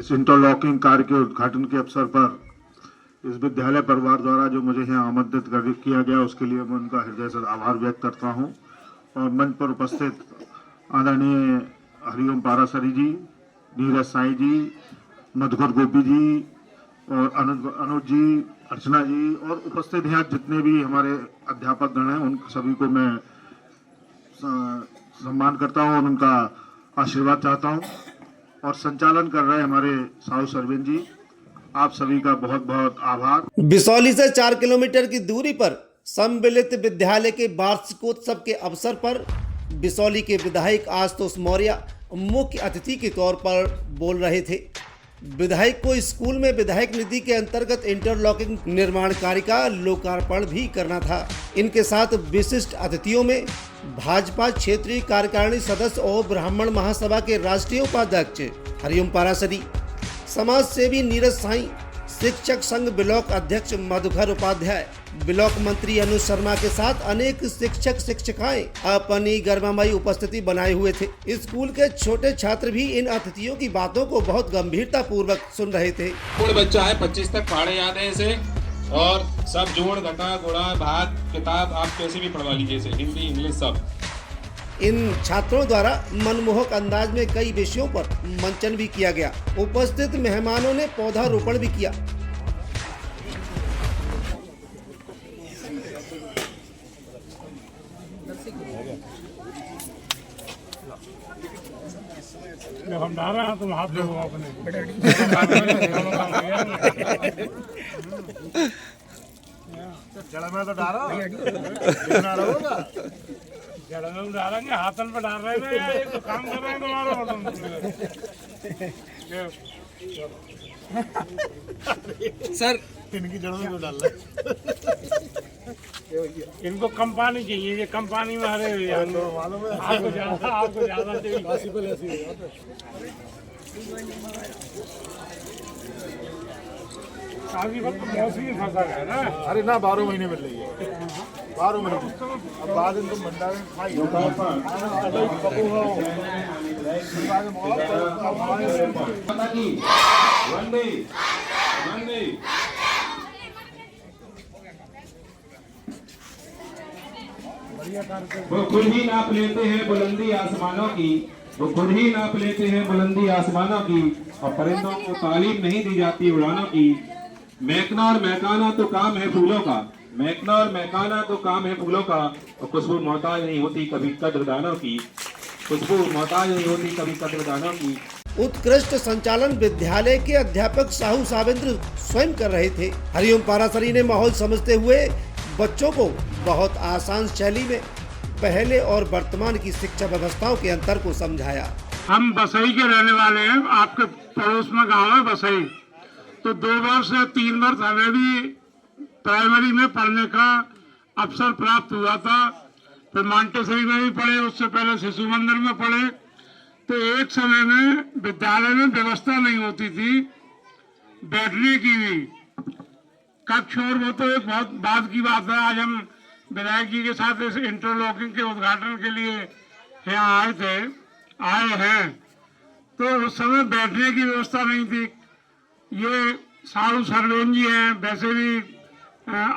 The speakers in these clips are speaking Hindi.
इस इंटरलॉकिंग कार्य के उद्घाटन के अवसर पर इस विद्यालय परिवार द्वारा जो मुझे यहाँ आमंत्रित किया गया उसके लिए मैं उनका हृदय से आभार व्यक्त करता हूँ। और मंच पर उपस्थित आदरणीय हरिओम पारासरी जी, नीरज साई जी, मधुकर गोपी जी और अनुज जी, अर्चना जी और उपस्थित यहाँ जितने भी हमारे अध्यापक गण हैं उन सभी को मैं सम्मान करता हूँ और उनका आशीर्वाद चाहता हूँ। और संचालन कर रहे हमारे साहू सरविन जी, आप सभी का बहुत बहुत आभार। बिसौली से 4 किलोमीटर की दूरी पर सम्मिलित विद्यालय के वार्षिकोत्सव के अवसर पर बिसौली के विधायक आशुतोष मौर्य मुख्य अतिथि के तौर पर बोल रहे थे। विधायक को स्कूल में विधायक निधि के अंतर्गत इंटरलॉकिंग निर्माण कार्य का लोकार्पण भी करना था। इनके साथ विशिष्ट अतिथियों में भाजपा क्षेत्रीय कार्यकारिणी सदस्य और ब्राह्मण महासभा के राष्ट्रीय उपाध्यक्ष हरिओम पारासरी, समाज सेवी नीरज साई, शिक्षक संघ ब्लॉक अध्यक्ष मधुकर उपाध्याय, ब्लॉक मंत्री अनुज शर्मा के साथ अनेक शिक्षक शिक्षिकाएं अपनी गर्ममयी उपस्थिति बनाए हुए थे। स्कूल के छोटे छात्र भी इन अतिथियों की बातों को बहुत गंभीरता पूर्वक सुन रहे थे। बच्चा है, 25 तक पढ़े याद है इसे, और सब जोड़ घटा गुणा भाग किताब आप कैसे भी पढ़वा लीजिए, हिंदी इंग्लिश सब। इन छात्रों द्वारा मनमोहक अंदाज में कई विषयों पर मंचन भी किया गया। उपस्थित मेहमानों ने पौधारोपण भी किया। हम डाला है तुम हाथ दो अपने जड़ में तो डालो जड़ में डालेंगे, हाथन पे डाल रहे हैं यार, ये तो काम कर रहे हैं तुम्हारा सर। इनकी जड़ों में तो डाल रहे, इनको कम पानी चाहिए, ये कम पानी में हरे मालूम है आपको ज्यादा चाहिए। काफी वक्त मौसमी फंसा है ना। अरे ना 12 महीने मिल रही है, 12 महीने। अब बाद में तुम भंडारे में खाई वो खुद ही नाप लेते हैं बुलंदी आसमानों की, वो खुद ही नाप लेते हैं बुलंदी आसमानों की, और परिंदों को तालीम नहीं दी जाती उड़ानों की। महकना और महकाना तो काम है फूलों का, महकना और महकाना तो काम है फूलों का, और खुशबू मोहताज नहीं होती कभी कद्रदानों की, खुशबू मोहताज नहीं होती कभी कद्रदानों की। उत्कृष्ट संचालन विद्यालय के अध्यापक साहू सावेंद्र स्वयं कर रहे थे। हरिओम पारासरी ने माहौल समझते हुए बच्चों को बहुत आसान शैली में पहले और वर्तमान की शिक्षा व्यवस्थाओं के अंतर को समझाया। हम बसई के रहने वाले हैं, आपके पड़ोस में गांव है बसई, तो 2 वर्ष या 3 वर्ष हमें भी प्राइमरी में पढ़ने का अवसर प्राप्त हुआ था। फिर मांटेसरी में भी पढ़े, उससे पहले शिशु मंदिर में पढ़े। तो एक समय में विद्यालय में व्यवस्था नहीं होती थी बैठने की भी, कक्ष, और वो तो एक बहुत बाद की बात है। आज हम विधायक जी के साथ इस इंटरलॉकिंग के उद्घाटन के लिए यहाँ आए हैं, तो उस समय बैठने की व्यवस्था नहीं थी। ये साहू सरवेन जी हैं, वैसे भी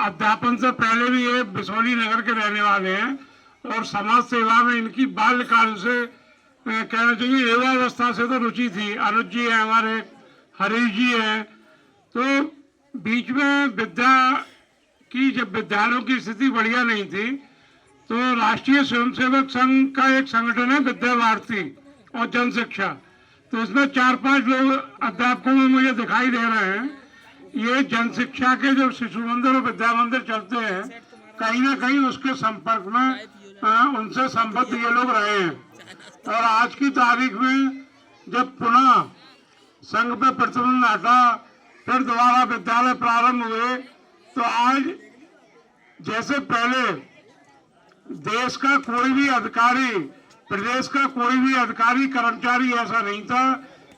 अध्यापन से पहले भी ये बिसौली नगर के रहने वाले हैं, और समाज सेवा में इनकी बाल्यकाल से कहना चाहिए युवावस्था से तो रुचि थी। अनुज जी है हमारे, हरीश जी हैं। तो बीच में विद्या की जब विद्यालयों की स्थिति बढ़िया नहीं थी, तो राष्ट्रीय स्वयंसेवक संघ का एक संगठन है विद्या भारती और जन शिक्षा, तो इसमें 4-5 लोग अध्यापकों में मुझे दिखाई दे रहे हैं। ये जन शिक्षा के जो शिशु मंदिर और विद्या मंदिर चलते हैं, कहीं ना कहीं उसके संपर्क में उनसे संबद्ध ये लोग रहे हैं। और आज की तारीख में जब पुनः संघ पे प्रतिबंध हटा, फिर दोबारा विद्यालय प्रारंभ हुए, तो आज जैसे पहले देश का कोई भी अधिकारी, प्रदेश का कोई भी अधिकारी कर्मचारी ऐसा नहीं था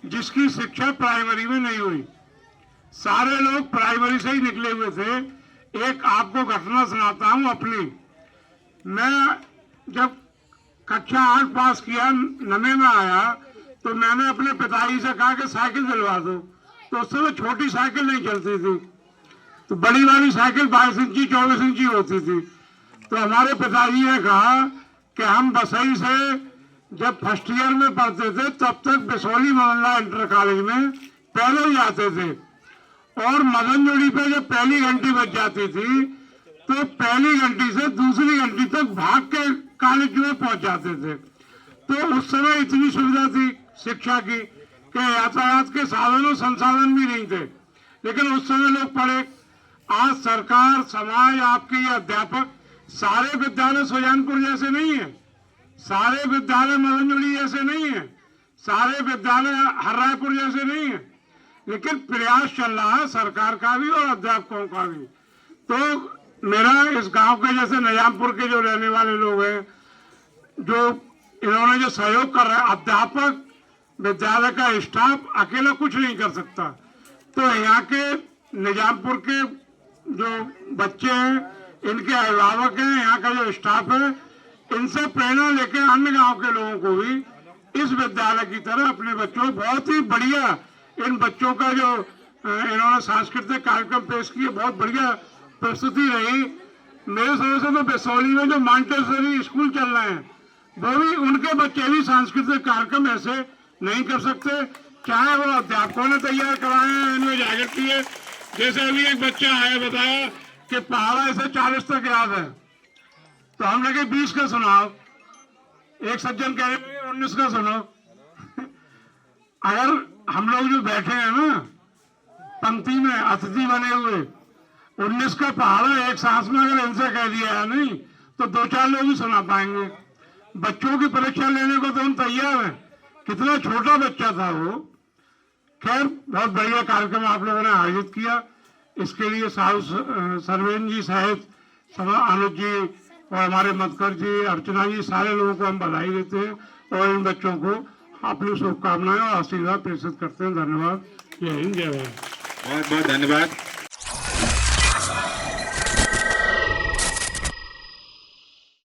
जिसकी शिक्षा प्राइमरी में नहीं हुई। सारे लोग प्राइमरी से ही निकले हुए थे। एक आपको घटना सुनाता हूं अपनी। मैं जब कक्षा 8 पास किया, 9 में आया, तो मैंने अपने पिताजी से कहा कि साइकिल दिलवा दो, तो उस समय छोटी साइकिल नहीं चलती थी, तो बड़ी वाली साइकिल 22 इंची 24 इंची होती थी। तो हमारे पिताजी ने कहा कि हम बसई से जब फर्स्ट ईयर में पढ़ते थे तब तक बिसौली मोहल्ला इंटर कॉलेज में पहले ही आते थे, और मदन जोड़ी पे जब पहली घंटी बज जाती थी तो पहली घंटी से दूसरी घंटी तक भाग के कॉलेज में पहुंच जाते थे। तो उस समय इतनी सुविधा थी शिक्षा की कि यातायात के साधनों संसाधन भी नहीं थे, लेकिन उस समय लोग पढ़े। आज सरकार, समाज, आपके ये अध्यापक, सारे विद्यालय सुजानपुर जैसे नहीं है, सारे विद्यालय मदन जोड़ी जैसे नहीं है, सारे विद्यालय हर्रायपुर जैसे नहीं है, लेकिन प्रयास चल रहा है सरकार का भी और अध्यापकों का भी। तो मेरा इस गांव के जैसे निजामपुर के जो रहने वाले लोग हैं, जो इन्होंने जो सहयोग कर रहे हैं, अध्यापक, विद्यालय का स्टाफ अकेला कुछ नहीं कर सकता। तो यहाँ के निजामपुर के जो बच्चे हैं, इनके अभिभावक हैं, यहाँ का जो स्टाफ है, इनसे प्रेरणा लेके अन्य गांव के लोगों को भी इस विद्यालय की तरह अपने बच्चों, बहुत ही बढ़िया इन बच्चों का जो इन्होंने सांस्कृतिक कार्यक्रम पेश किए, बहुत बढ़िया प्रस्तुति रही। मेरे समझ से तो बिसौली में जो मॉन्टेसरी स्कूल चल रहे हैं, वो भी, उनके बच्चे भी सांस्कृतिक कार्यक्रम ऐसे नहीं कर सकते, चाहे वो अध्यापकों ने तैयार कराए हैं, इन्हें जागृत किए। जैसे अभी एक बच्चा आया, बताया कि पहाड़ा ऐसे 40 तक याद है, तो हमने कहा 20 का सुनाओ, एक सज्जन कह रहे हैं 19 का सुनो। अगर हम लोग जो बैठे हैं ना पंक्ति में अतिथि बने हुए, 19 का पहाड़ा एक सांस में अगर इनसे कह दिया है नहीं तो 2-4 लोग ही सुना पाएंगे। बच्चों की परीक्षा लेने को तो हम तैयार हैं, कितना छोटा बच्चा था वो। खैर, बहुत बढ़िया कार्यक्रम आप लोगों ने आयोजित किया। इसके लिए साहु सरवेन जी सहित अनुज जी और हमारे मधुकर जी, अर्चना जी, सारे लोगों को हम बधाई देते हैं और इन बच्चों को अपनी शुभकामनाएं और आशीर्वाद प्रेषित करते हैं। धन्यवाद। जय हिंद, जय भारत। बहुत बहुत धन्यवाद।